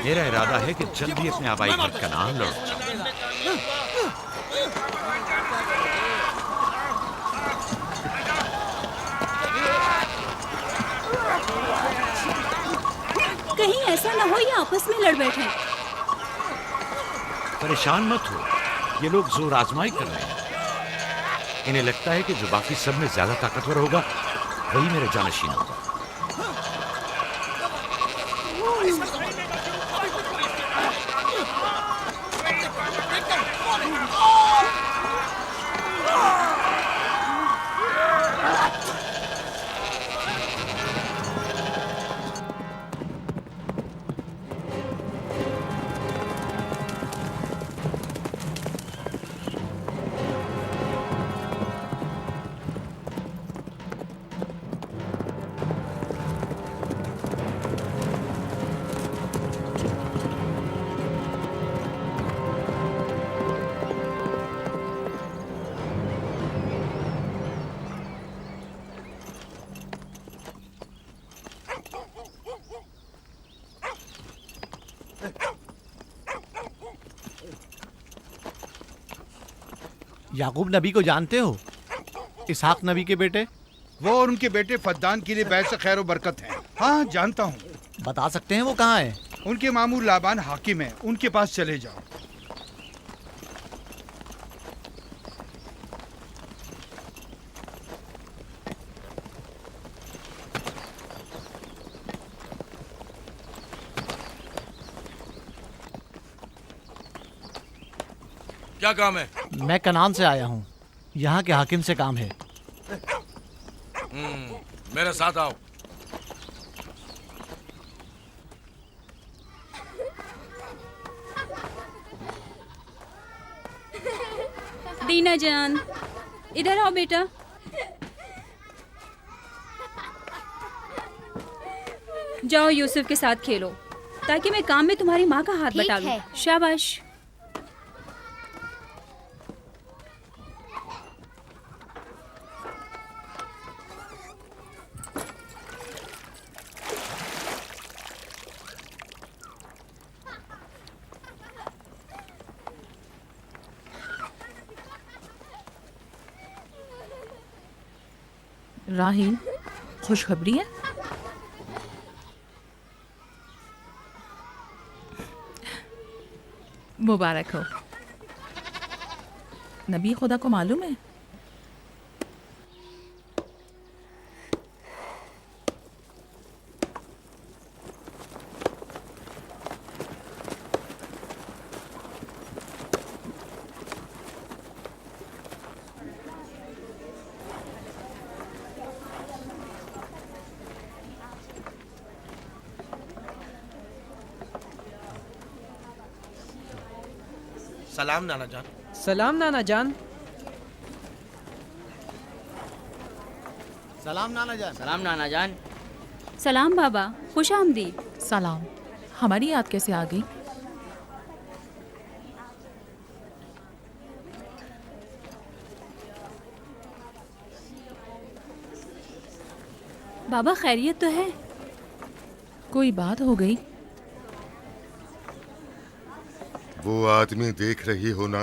मेरा इरादा है कि जल्दी अपने आबाई घर कनान लौट जाऊं। कहीं ऐसा ना हो ये आपस में लड़ बैठे। परेशान मत हो, ये लोग जोर आजमाई कर रहे हैं। इन्हें लगता है कि जो बाकी सब में ज्यादा ताकतवर होगा वही मेरे जानशीन होगा। याकूब नबी को जानते हो? इसहाक नबी के बेटे। वो और उनके बेटे फद्दान के लिए बैस खैर व बरकत है। हाँ जानता हूँ। बता सकते हैं वो कहाँ है? उनके मामू लाबान हाकिम है, उनके पास चले जाओ। क्या काम है? मैं कनान से आया हूँ, यहाँ के हाकिम से काम है। मेरे साथ आओ। दीना जान, इधर आओ बेटा। जाओ यूसुफ के साथ खेलो, ताकि मैं काम में तुम्हारी माँ का हाथ बटा लूं। शाबाश। राहील, खुशखबरी है? मुबारक हो। नबी खुदा को मालूम है? सलाम नाना जान। सलाम नाना जान। सलाम नाना जान। सलाम नाना जान। सलाम बाबा, खुश आमदीद। सलाम। हमारी याद कैसे आ गई? बाबा खैरियत तो है? कोई बात हो गई? वो आदमी देख रही हो ना,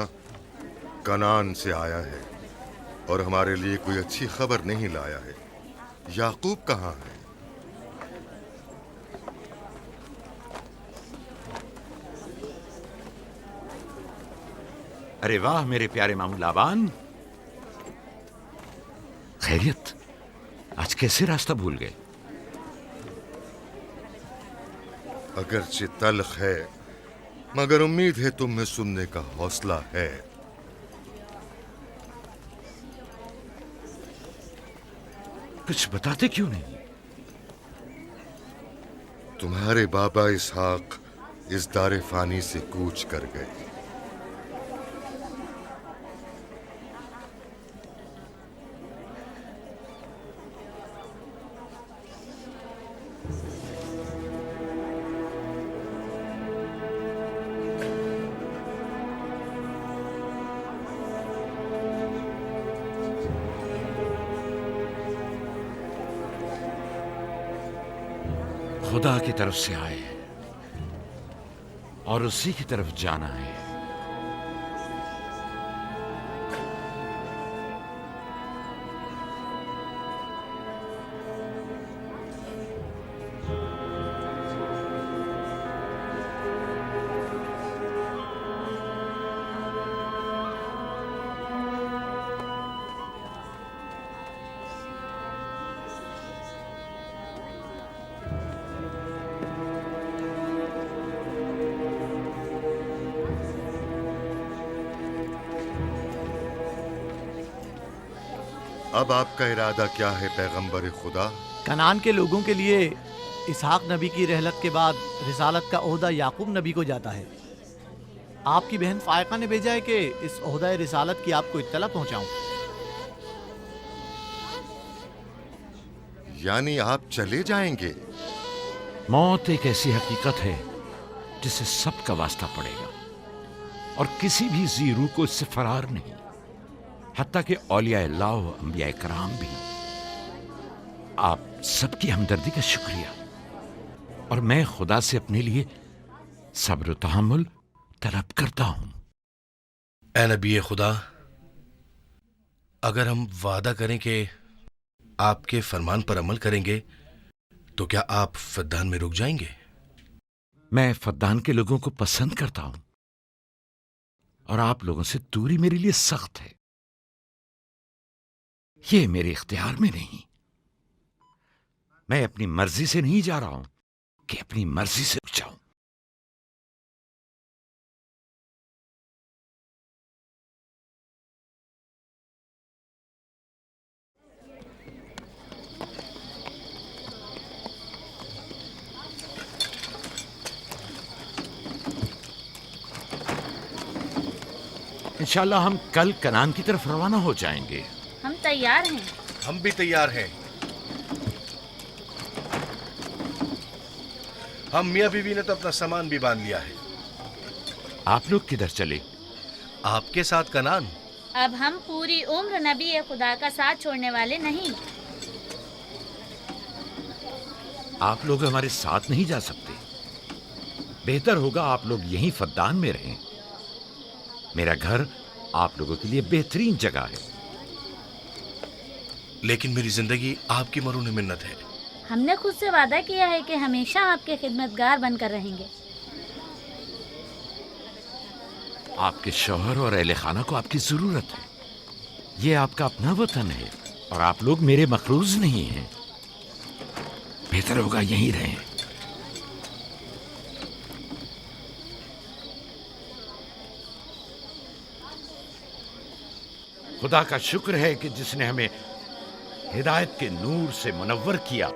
कनान से आया है और हमारे लिए कोई अच्छी खबर नहीं लाया है। याकूब कहाँ है? अरे वाह मेरे प्यारे मामू लाबान, खैरियत? आज कैसे रास्ता भूल गए? अगरचे तल्ख है, मगर उम्मीद है तुम में सुनने का हौसला है। कुछ बताते क्यों नहीं? तुम्हारे बाबा इसहाक इस दारे फानी से कूच कर गए। खुदा की तरफ से आए। और उसी की तरफ जाना है। अब आपका इरादा क्या है पैगंबर खुदा? कनान के लोगों के लिए इसहाक नबी की रहलत के बाद रिसालत का ओहदा याकूब नबी को जाता है। आपकी बहन फायका ने भेजा है कि इस ओहदा रिसालत की आपको इत्तला पहुंचाऊं। यानी आप चले जाएंगे? मौत एक ऐसी हकीकत है जिससे सबका वास्ता पड़ेगा और किसी भी जी रूह को इससे फरार नहीं, हत्ता कि औलिया अल्लाह व अंबिया कराम भी। आप सबकी हमदर्दी का शुक्रिया, और मैं खुदा से अपने लिए सब्र तहम्मुल तलब करता हूं। ए नबी खुदा, अगर हम वादा करें कि आपके फरमान पर अमल करेंगे तो क्या आप फद्दान में रुक जाएंगे? मैं फद्दान के लोगों को पसंद करता हूं और आप लोगों से दूरी मेरे लिए सख्त है। ये मेरे इख्तियार में नहीं। मैं अपनी मर्जी से नहीं जा रहा हूं कि अपनी मर्जी से रुक जाऊं। इंशाल्लाह हम कल कनान की तरफ रवाना हो जाएंगे। हम तैयार हैं। हम भी तैयार हैं। हम मियाँ बीवी ने तो अपना सामान भी बांध लिया है। आप लोग किधर चले? आपके साथ कनान। अब हम पूरी उम्र नबी खुदा का साथ छोड़ने वाले नहीं। आप लोग हमारे साथ नहीं जा सकते। बेहतर होगा आप लोग यहीं फद्दान में रहें। मेरा घर आप लोगों के लिए बेहतरीन जगह है। लेकिन मेरी जिंदगी आपकी मरून मिन्नत है। हमने खुद से वादा किया है कि हमेशा आपके खिदमतगार बनकर रहेंगे। आपके शौहर और अहले खाना को आपकी जरूरत है। ये आपका अपना वतन है और आप लोग मेरे मखरूज नहीं हैं। बेहतर होगा यहीं रहें। खुदा का शुक्र है कि जिसने हमें हिदायत के नूर से मुनव्वर किया।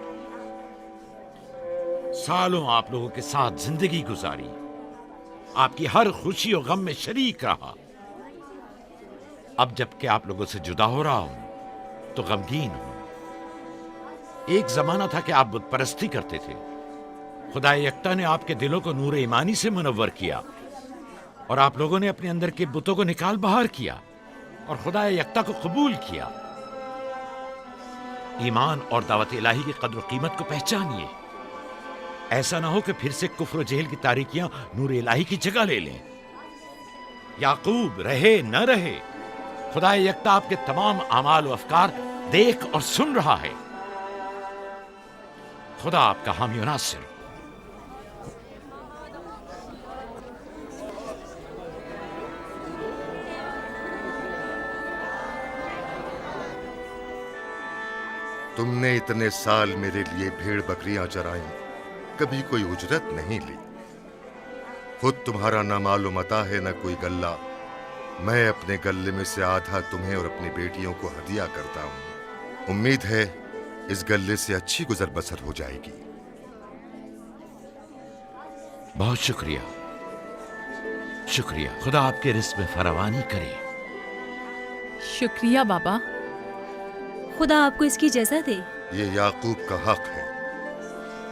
सालों आप लोगों के साथ जिंदगी गुजारी, आपकी हर खुशी और गम में शरीक रहा। अब जबकि आप लोगों से जुदा हो रहा हूं तो गमगीन हूं। एक जमाना था कि आप बुत परस्ती करते थे। खुदा यक्ता ने आपके दिलों को नूर ईमानी से मुनव्वर किया और आप लोगों ने अपने अंदर के बुतों को निकाल बाहर किया और खुदा यक्ता को कबूल किया। ईमान और दावत इलाही की कद्र कीमत को पहचानिए। ऐसा ना हो कि फिर से कुफ्र और जेहल की तारीकियां नूर इलाही की जगह ले लें। याकूब रहे न रहे, खुदा यक्ता आपके तमाम अमाल और अफकार देख और सुन रहा है। खुदा आपका हामी और नासिर। तुमने इतने साल मेरे लिए भेड़ बकरियां चराई, कभी कोई उजरत नहीं ली। खुद तुम्हारा ना मालूम अता है ना कोई गल्ला। मैं अपने गल्ले में से आधा तुम्हें और अपनी बेटियों को हदिया करता हूं। उम्मीद है इस गल्ले से अच्छी गुजर बसर हो जाएगी। बहुत शुक्रिया, शुक्रिया। खुदा आपके रिस्क में फरावानी करे। शुक्रिया बाबा। खुदा आपको इसकी जज़ा दे। ये याकूब का हक है।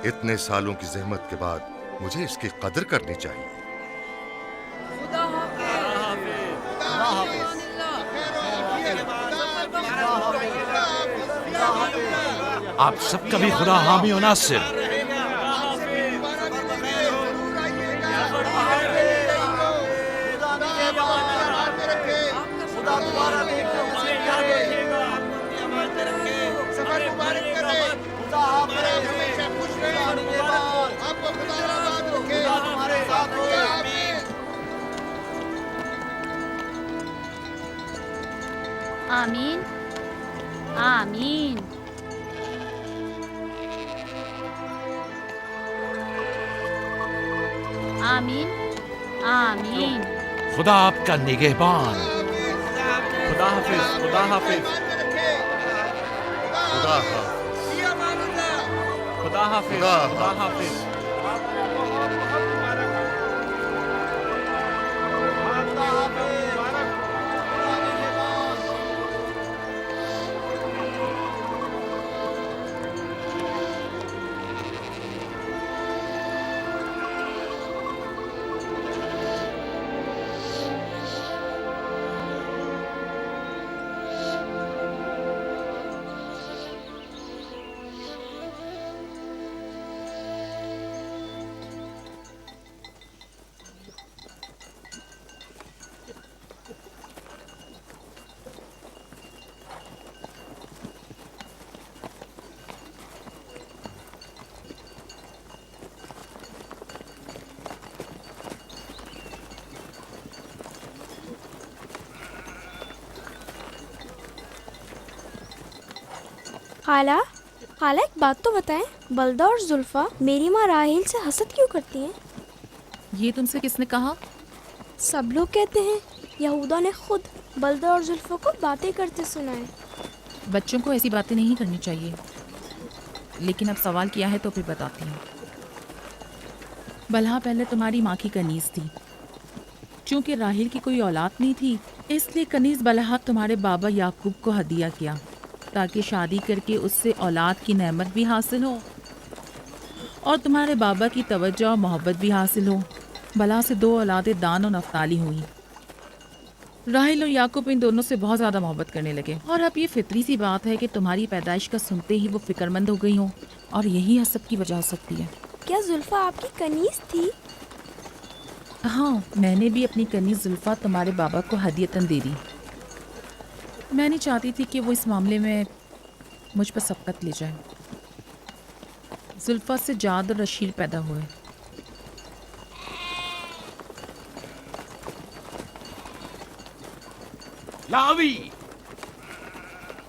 इतने सालों की जहमत के बाद मुझे इसकी कदर करनी चाहिए। आप सबका भी खुदा हामी और नासिर। आमीन आमीन। आमीन आमीन। खुदा आपका निगहबान। खुदा हाफिज, खुदा हाफिज, खुदा हाफिज। खुदा हाफिज, खुदा खुदा हाफिज। खाला, खाला एक बात तो बताएं, बलदा और जुल्फा मेरी माँ राहेल से हसद क्यों करती हैं? ये तुमसे किसने कहा? सब लोग कहते हैं यहूदा ने खुद बलदा और जुल्फा को बातें करते सुना है। बच्चों को ऐसी बातें नहीं करनी चाहिए, लेकिन अब सवाल किया है तो फिर बताती हूँ। बलहा पहले तुम्हारी माँ की कनीज थी। चूंकि राहेल की कोई औलाद नहीं थी, इसलिए कनीज बलहा तुम्हारे बाबा याकूब को हदिया किया, ताकि शादी करके उससे औलाद की नेमत भी हासिल हो और तुम्हारे बाबा की तवज्जो और मोहब्बत भी हासिल हो। बलहा से 2 औलादें दान और नफ्ताली हुई। राहेल और याकूब इन दोनों से बहुत ज़्यादा मोहब्बत करने लगे, और अब ये फितरी सी बात है कि तुम्हारी पैदाइश का सुनते ही वो फिक्रमंद हो गई हो, और यही हसद की वजह हो सकती है। क्या जुल्फा आपकी कनीज थी? हाँ, मैंने भी अपनी कनीज जुल्फा तुम्हारे बाबा को हदियतन दे दी। मैं नहीं चाहती थी कि वो इस मामले में मुझ पर सबकत ले जाए। जुल्फा से जाद और रशील पैदा हुए। लावी,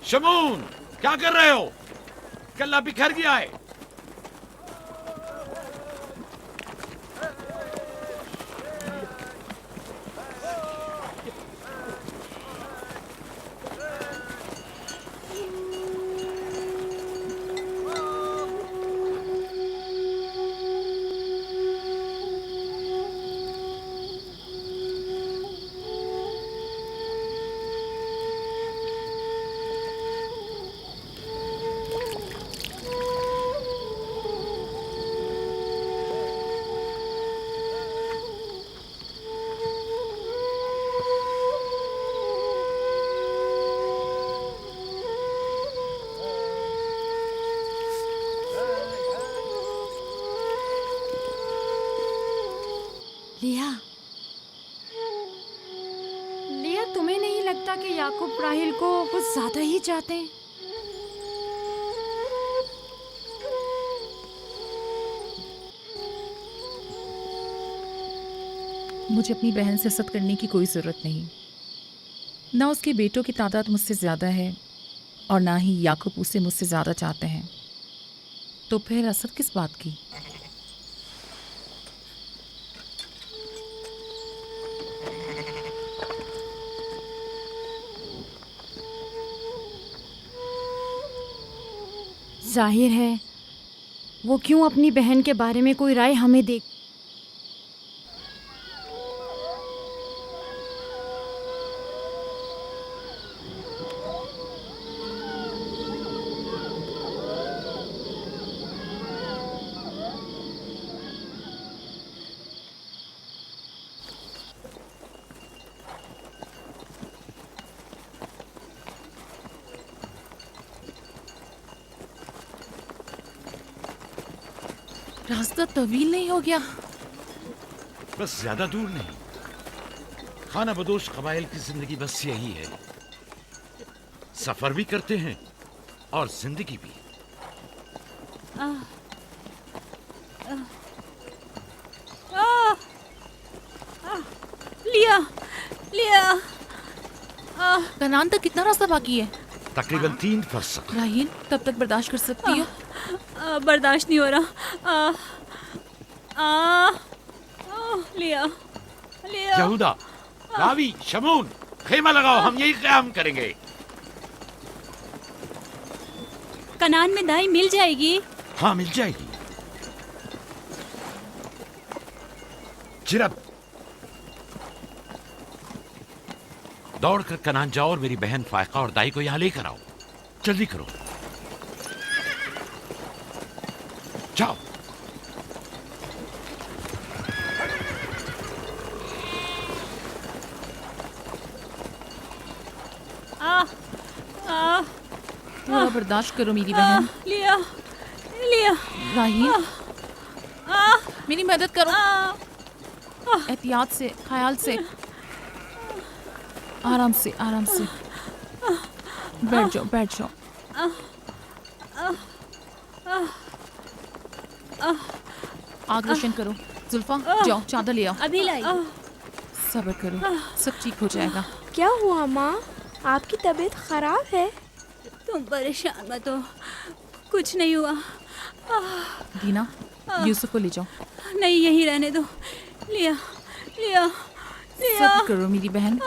शमून, क्या कर रहे हो? कल्ला बिखर गया है। लिया, लिया, तुम्हें नहीं लगता कि याकूब राहेल को कुछ ज्यादा ही चाहते हैं? मुझे अपनी बहन से हसद करने की कोई ज़रूरत नहीं। ना उसके बेटों की तादाद मुझसे ज़्यादा है और ना ही याकूब उसे मुझसे ज़्यादा चाहते हैं, तो फिर हसद किस बात की? जाहिर है वो क्यों अपनी बहन के बारे में कोई राय हमें दे। रास्ता तवील नहीं हो गया? बस ज्यादा दूर नहीं। खाना बदोश कबाइल की जिंदगी बस यही है, सफर भी करते हैं और जिंदगी भी। लिया, लिया, कनान तक कितना रास्ता बाकी है? तकरीबन 3 फरसख। राहील, तब तक बर्दाश्त कर सकती हो? बर्दाश्त नहीं हो रहा। लिया लिया। यहूदा, रावी, शमून, खेमा लगाओ, हम यही क़याम करेंगे। कनान में दाई मिल जाएगी? हाँ, मिल जाएगी। जिरब, दौड़कर कनान जाओ और मेरी बहन फायका और दाई को यहाँ लेकर आओ। जल्दी करो, जाओ। थोड़ा बर्दाश्त करो मेरी बहन। लिया लिया। राहील, मेरी मदद करो। एहतियात से, ख्याल से, आराम से, आराम से। बैठ जाओ, बैठ जाओ। आग रोशन करो। जुल्फा, जाओ चादर ले आओ। अभी लाई। सब्र करो, सब ठीक हो जाएगा। क्या हुआ माँ? आपकी तबीयत खराब है? तुम परेशान मत हो, कुछ नहीं हुआ। दीना, यूसुफ को ले जाओ। नहीं, यहीं रहने दो। लिया लिया लिया। सब्र करो मेरी बहन।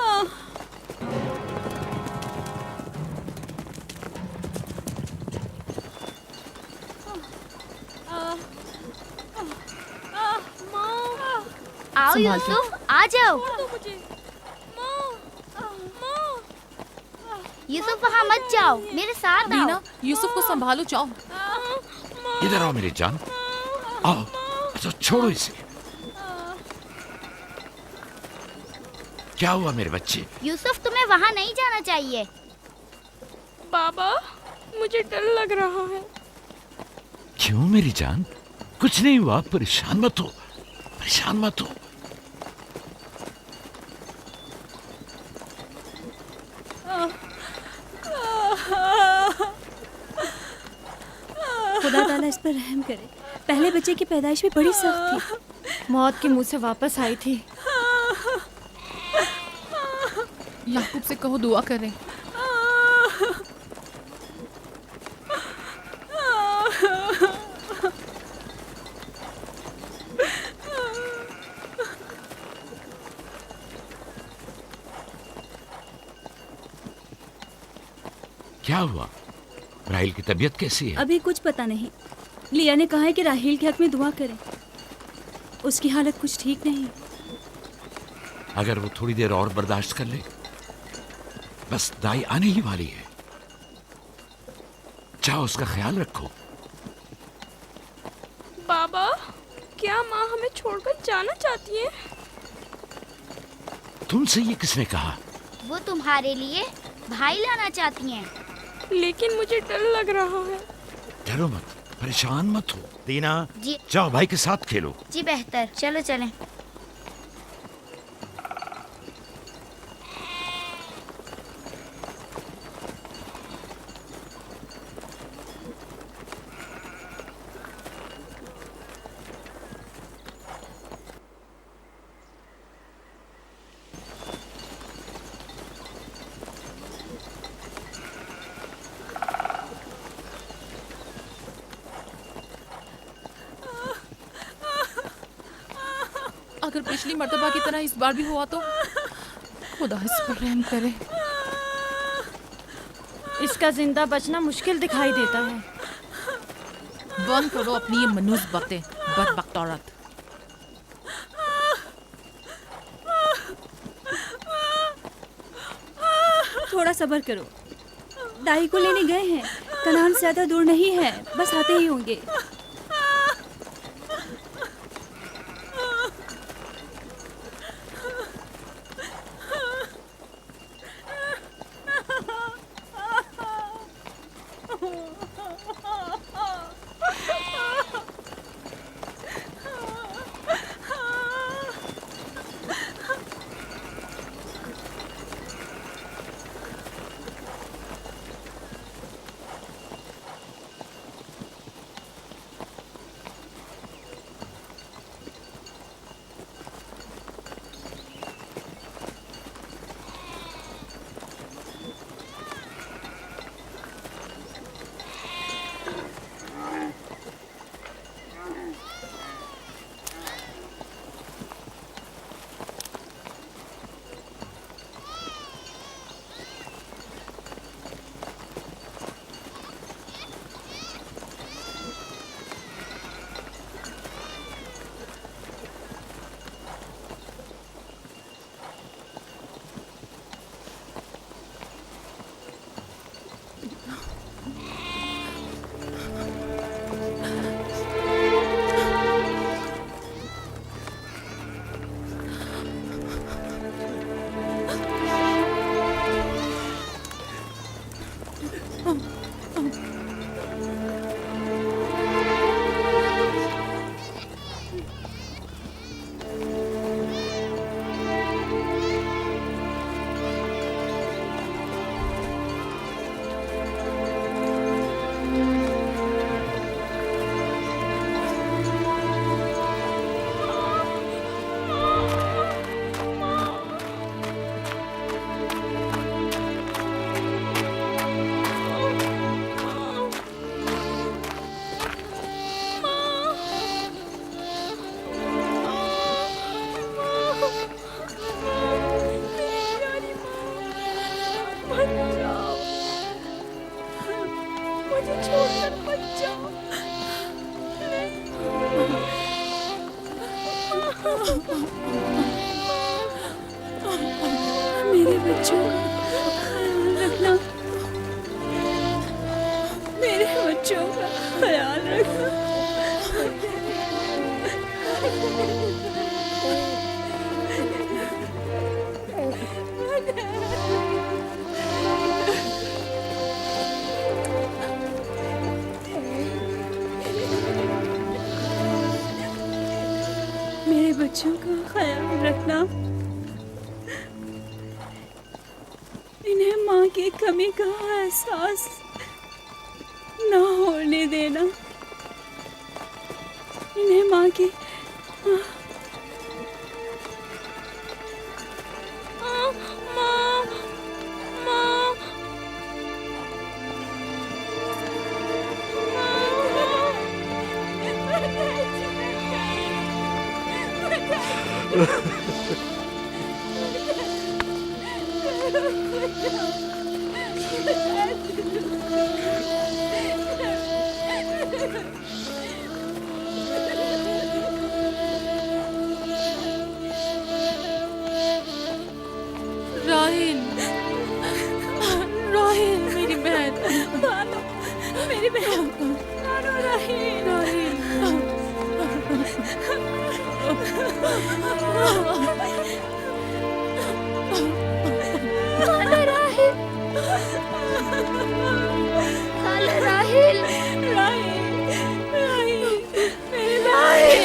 आओ संभाल के। यूसुफ, आ जाओ। यूसुफ वहाँ मत जाओ, मेरे साथ आओ। दीना, यूसुफ को संभालो, जाओ। इधर आओ मेरी जान, आओ। अच्छा, छोड़ो इसे। क्या हुआ मेरे बच्चे? यूसुफ, तुम्हें वहाँ नहीं जाना चाहिए। बाबा, मुझे डर लग रहा है। क्यों मेरी जान? कुछ नहीं हुआ, परेशान मत हो, परेशान मत हो। खुदा ताला इस पर रहम करे। पहले बच्चे की पैदाइश भी बड़ी सख्त थी। मौत के मुंह से वापस आई थी। याकूब से कहो दुआ करें। क्या हुआ? राहिल की तबीयत कैसी है? अभी कुछ पता नहीं। लिया ने कहा है कि राहील के हक में दुआ करें। उसकी हालत कुछ ठीक नहीं। अगर वो थोड़ी देर और बर्दाश्त कर ले, बस दाई आने ही वाली है। जाओ, उसका ख्याल रखो। बाबा, क्या माँ हमें छोड़कर जाना चाहती है? तुमसे ये किसने कहा? वो तुम्हारे लिए भाई लाना चाहती हैं। लेकिन मुझे डर लग रहा है। डरो मत, परेशान मत हो। दीना, जी जाओ भाई के साथ खेलो। जी, बेहतर, चलो चलें। अगर पिछली मर्तबा की तरह इस बार भी हुआ तो खुदा इस पर रहम करे। इसका जिंदा बचना मुश्किल दिखाई देता है। बंद करो अपनी ये मनूस बातें, बदबख्त औरत। थोड़ा सब्र करो। दाई को लेने गए हैं। कनान ज्यादा दूर नहीं है, बस आते ही होंगे। मेरे बच्चों का ख्याल रखना, मेरे बच्चों का ख्याल रखना। मेरे बच्चों का ख्याल रखना, इन्हें माँ की कमी का एहसास ना होने देना, इन्हें माँ की राहिल, राहिल मेरी बहन, भानु, मेरी बहन भानु, राहिल, खाला राहिल, राहिल, राहिल, मेरे राहिल।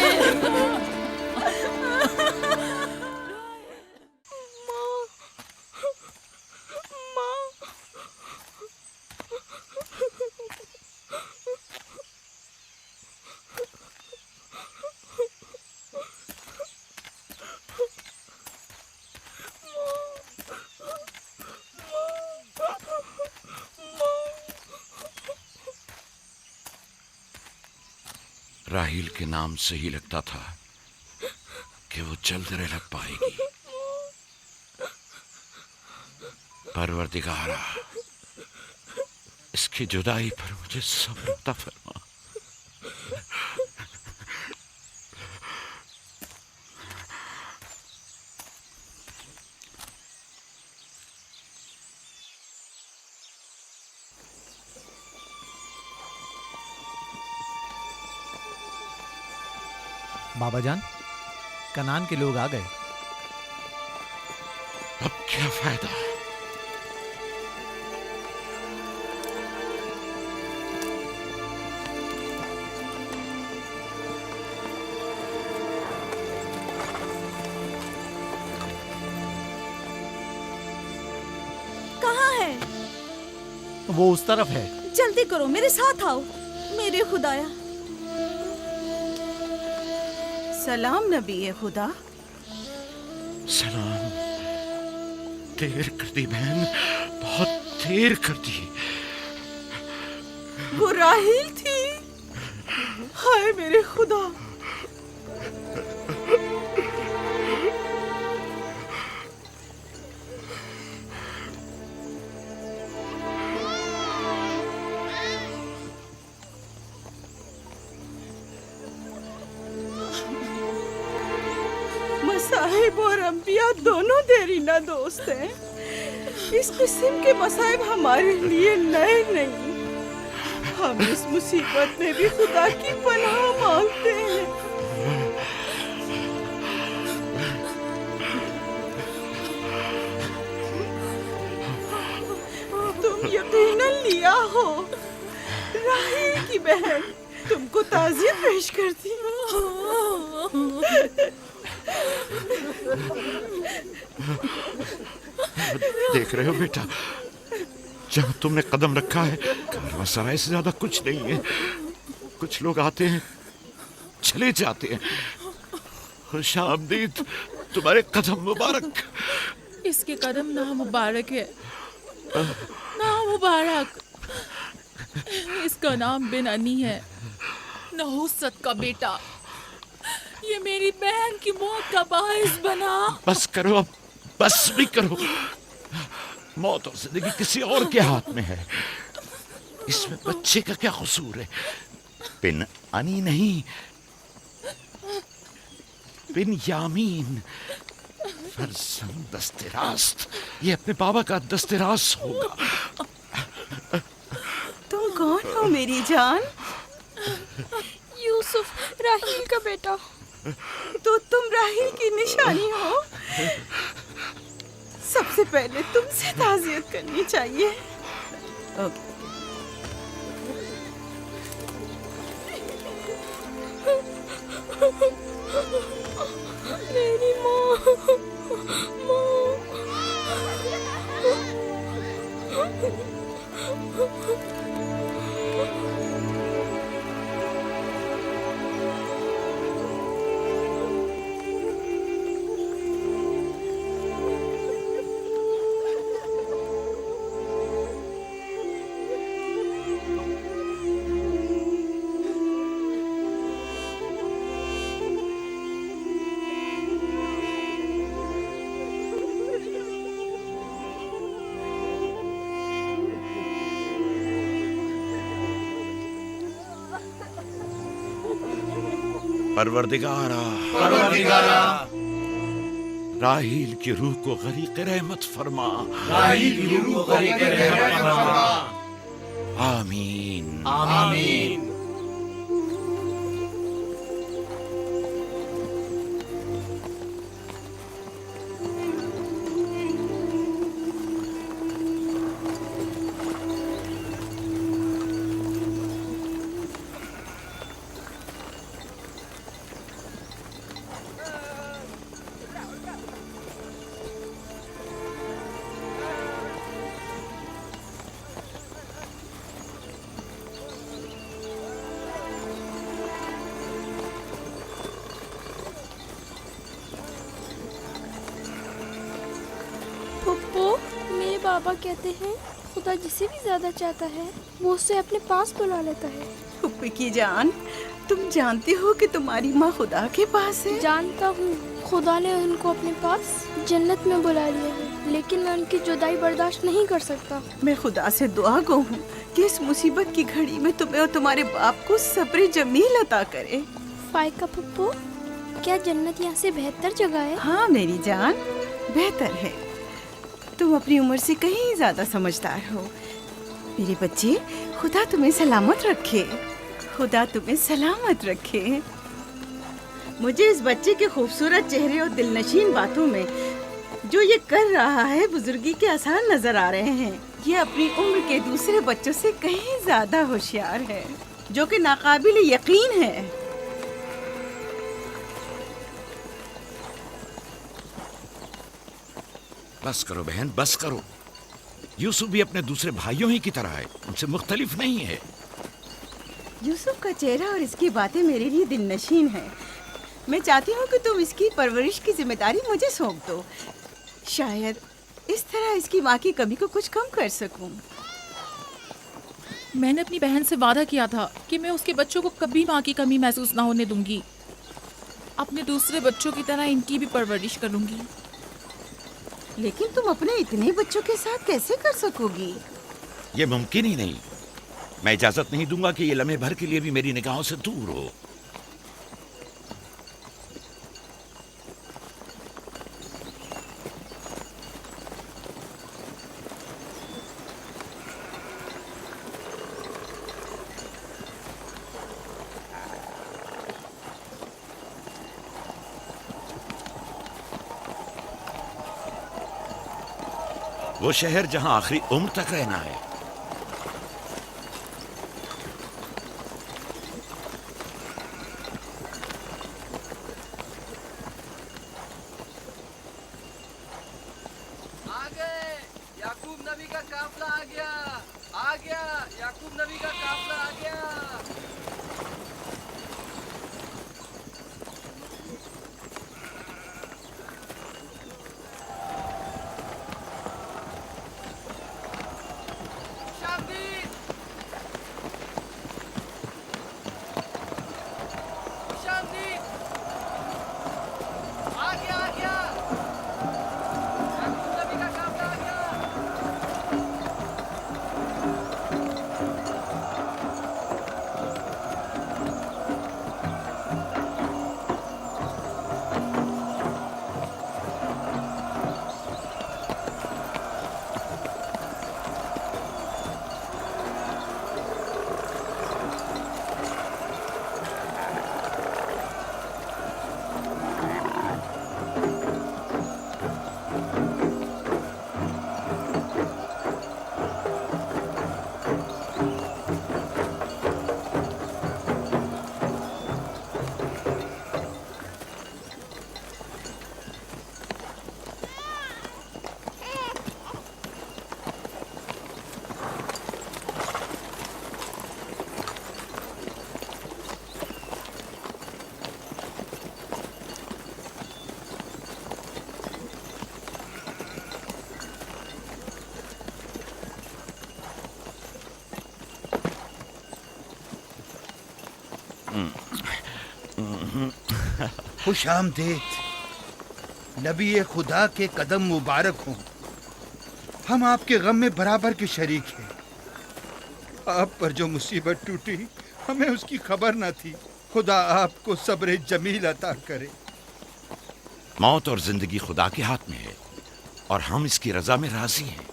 राहील के नाम से ही लगता था कि वो जल्द लग पाएगी। परवरदिगारा, इसकी जुदाई पर मुझे सब्र अता फरमा। बाबा जान, कनान के लोग आ गए। अब क्या फायदा? कहाँ है? वो उस तरफ है। जल्दी करो, मेरे साथ आओ। मेरे खुदाया। सलाम नबी खुदा। सलाम। देर कर दी बहन, बहुत देर कर दी। वो राहिल थी। हाय मेरे खुदा। मसाहिब और अंबिया दोनों देरीना दोस्त हैं। इस किस्म के मसाइब हमारे लिए नए नहीं। हम इस मुसीबत में भी खुदा की पनाह मांगते हैं। तुम यकीनन लिया हो। राहिल की बहन तुमको ताज़ियत पेश करती देख रहे हो बेटा, जहाँ तुमने कदम रखा है कारवांसराय से ज्यादा कुछ नहीं है। कुछ लोग आते हैं, चले जाते हैं। खुशामदीद तुम्हारे कदम मुबारक। इसके कदम ना मुबारक है, ना मुबारक। इसका नाम बिन अनी है, नहुसत का बेटा। ये मेरी बहन की मौत का बाइस बना। बस करो अब, बस भी करो। मौत और जिंदगी किसी और के हाथ में है। इसमें बच्चे का क्या कसूर है? बिन अनी नहीं, बिन्यामीन फरजंद दस्तरास्त, ये अपने बाबा का दस्तरास होगा। तुम कौन हो मेरी जान? यूसुफ, राहील का बेटा। तो तुम राहील की निशानी हो। सबसे पहले तुमसे ताज़ियत करनी चाहिए। ओके। मेरी माँ। परवरदिगारा, राहील की रूह को गरीक़ रहमत फरमा। आमीन आमीन। मेरे बाबा कहते हैं खुदा जिसे भी ज्यादा चाहता है वो उसे अपने पास बुला लेता है। फुप्पी की जान, तुम जानती हो कि तुम्हारी माँ खुदा के पास है? जानता हूँ, खुदा ने उनको अपने पास जन्नत में बुला लिया है, लेकिन मैं उनकी जुदाई बर्दाश्त नहीं कर सकता। मैं खुदा से दुआ गो हूँ कि इस मुसीबत की घड़ी में तुम्हें और तुम्हारे बाप को सब्र जमील अता करे। फायका पप्पू, क्या जन्नत यहाँ से बेहतर जगह है? हाँ मेरी जान, बेहतर है। तुम अपनी उम्र से कहीं ज्यादा समझदार हो। मेरे बच्चे, खुदा तुम्हें सलामत रखे। खुदा तुम्हें सलामत रखे। मुझे इस बच्चे के खूबसूरत चेहरे और दिलनशीन बातों में जो ये कर रहा है बुजुर्गी के आसार नजर आ रहे हैं। ये अपनी उम्र के दूसरे बच्चों से कहीं ज्यादा होशियार है, जो कि नाकाबिल यकीन है। बस करो बहन, बस करो। यूसुफ भी अपने दूसरे भाइयों ही की तरह है, उनसे मुख्तलिफ नहीं है। यूसुफ का चेहरा और इसकी बातें मेरे लिए दिलनशीन है। मैं चाहती हूँ कि तुम इसकी परवरिश की जिम्मेदारी मुझे सौंप दो। शायद इस तरह इसकी माँ की कमी को कुछ कम कर सकूं। मैंने अपनी बहन से वादा किया था कि मैं उसके बच्चों को कभी माँ की कमी महसूस ना होने दूंगी। अपने दूसरे बच्चों की तरह इनकी भी परवरिश करूंगी। लेकिन तुम अपने इतने बच्चों के साथ कैसे कर सकोगी? ये मुमकिन ही नहीं। मैं इजाजत नहीं दूंगा कि ये लम्हे भर के लिए भी मेरी निगाहों से दूर हो। वो शहर जहां आखिरी उम्र तक रहना है। आ गए, याकूब नबी का काफला आ गया, आ गया, याकूब नबी का काफला आ गया। खुश आमदीद। नबी खुदा के कदम मुबारक हों। हम आपके गम में बराबर के शरीक हैं। आप पर जो मुसीबत टूटी हमें उसकी खबर न थी। खुदा आपको सब्र जमील अता करे। मौत और जिंदगी खुदा के हाथ में है और हम इसकी रजा में राजी हैं।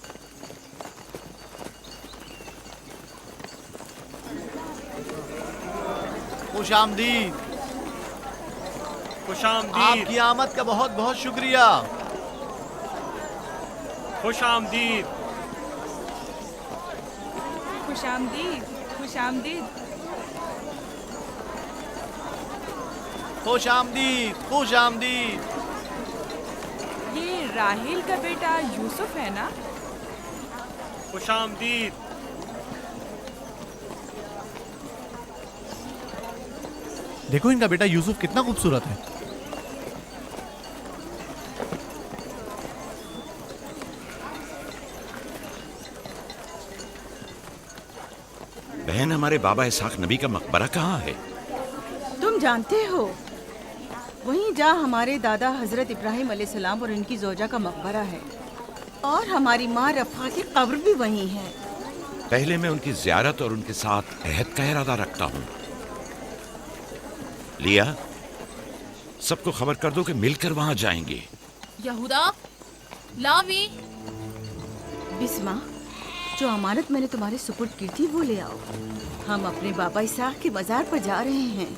खुश आमदीद। खुश आमदीद। आपकी आमद का बहुत बहुत शुक्रिया। खुश आमदीद। खुश आमदीद। खुश आमदीद। खुश आमदीद। खुश आमदीद। ये राहिल का बेटा यूसुफ है ना? खुश आमदीद। देखो इनका बेटा यूसुफ कितना खूबसूरत है। बहन, हमारे बाबा इसहाक नबी का मकबरा कहाँ है? तुम जानते हो, वहीं जहाँ हमारे दादा हजरत इब्राहिम अलैहिस्सलाम और इनकी जोजा का मकबरा है, और हमारी माँ रफ़ा की कब्र भी वहीं है। पहले मैं उनकी ज़ियारत और उनके साथ अहद का इरादा रखता हूँ। लिया, सबको खबर कर दो कि मिलकर वहां जाएंगे। यहूदा, लावी। बिस्मा, जो अमानत मैंने तुम्हारे सुपुर्द की थी वो ले आओ। हम अपने बाबा इसहाक के मजार पर जा रहे हैं।